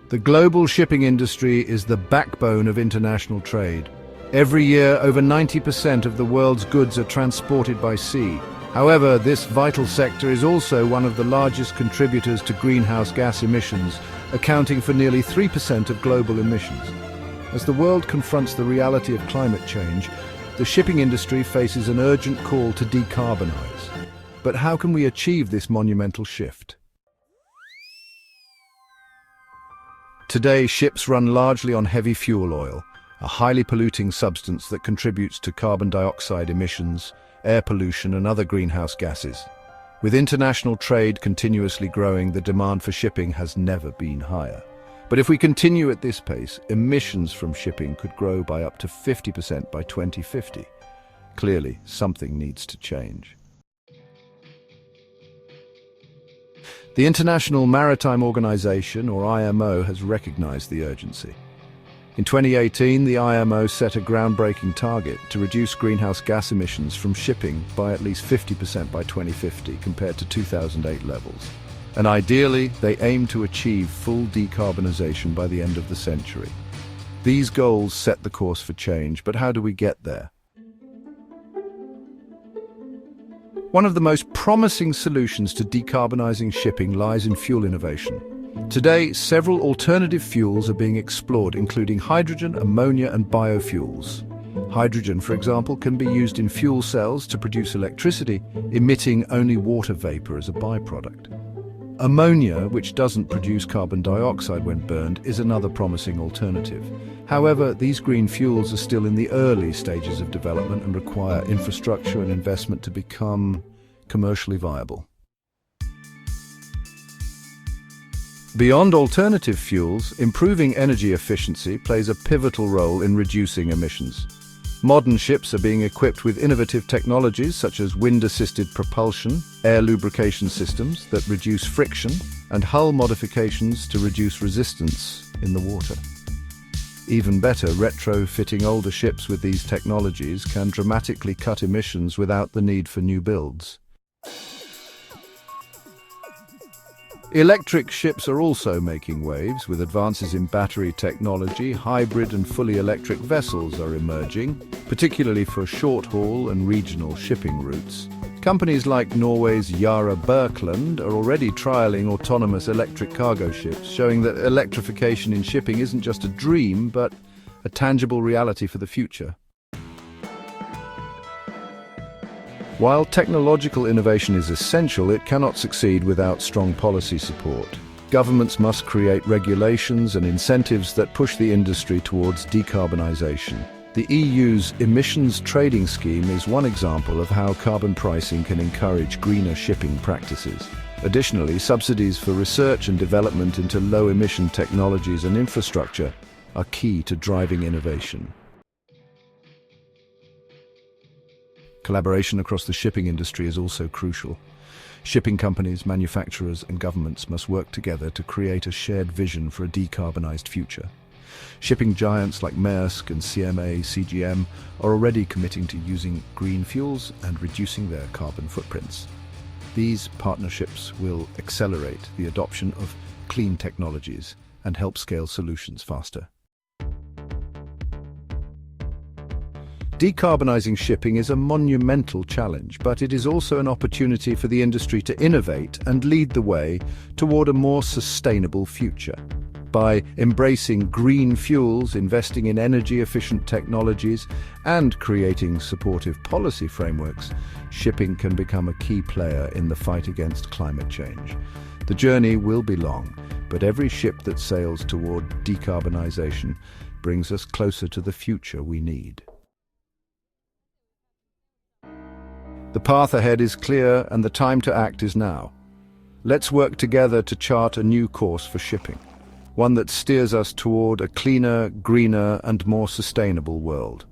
The global shipping industry is the backbone of international trade. Every year, over 90% of the world's goods are transported by sea. However, this vital sector is also one of the largest contributors to greenhouse gas emissions, accounting for nearly 3% of global emissions. As the world confronts the reality of climate change, the shipping industry faces an urgent call to decarbonize. But how can we achieve this monumental shift? Today, ships run largely on heavy fuel oil, a highly polluting substance that contributes to carbon dioxide emissions, air pollution and other greenhouse gases. With international trade continuously growing, the demand for shipping has never been higher. But if we continue at this pace, emissions from shipping could grow by up to 50% by 2050. Clearly, something needs to change. The International Maritime Organization, or IMO, has recognized the urgency. In 2018, the IMO set a groundbreaking target to reduce greenhouse gas emissions from shipping by at least 50% by 2050 compared to 2008 levels. And ideally, they aim to achieve full decarbonization by the end of the century. These goals set the course for change, but how do we get there? One of the most promising solutions to decarbonizing shipping lies in fuel innovation. Today, several alternative fuels are being explored, including hydrogen, ammonia, and biofuels. Hydrogen, for example, can be used in fuel cells to produce electricity, emitting only water vapor as a byproduct. Ammonia, which doesn't produce carbon dioxide when burned, is another promising alternative. However, these green fuels are still in the early stages of development and require infrastructure and investment to become commercially viable. Beyond alternative fuels, improving energy efficiency plays a pivotal role in reducing emissions. Modern ships are being equipped with innovative technologies such as wind-assisted propulsion, air lubrication systems that reduce friction, and hull modifications to reduce resistance in the water. Even better, retrofitting older ships with these technologies can dramatically cut emissions without the need for new builds. Electric ships are also making waves. With advances in battery technology, hybrid and fully electric vessels are emerging, particularly for short-haul and regional shipping routes. Companies like Norway's Yara Birkeland are already trialling autonomous electric cargo ships, showing that electrification in shipping isn't just a dream, but a tangible reality for the future. While technological innovation is essential, it cannot succeed without strong policy support. Governments must create regulations and incentives that push the industry towards decarbonization. The EU's emissions trading scheme is one example of how carbon pricing can encourage greener shipping practices. Additionally, subsidies for research and development into low-emission technologies and infrastructure are key to driving innovation. Collaboration across the shipping industry is also crucial. Shipping companies, manufacturers, and governments must work together to create a shared vision for a decarbonized future. Shipping giants like Maersk and CMA-CGM are already committing to using green fuels and reducing their carbon footprints. These partnerships will accelerate the adoption of clean technologies and help scale solutions faster. Decarbonizing shipping is a monumental challenge, but it is also an opportunity for the industry to innovate and lead the way toward a more sustainable future. By embracing green fuels, investing in energy-efficient technologies, and creating supportive policy frameworks, shipping can become a key player in the fight against climate change. The journey will be long, but every ship that sails toward decarbonization brings us closer to the future we need. The path ahead is clear, and the time to act is now. Let's work together to chart a new course for shipping, one that steers us toward a cleaner, greener, and more sustainable world.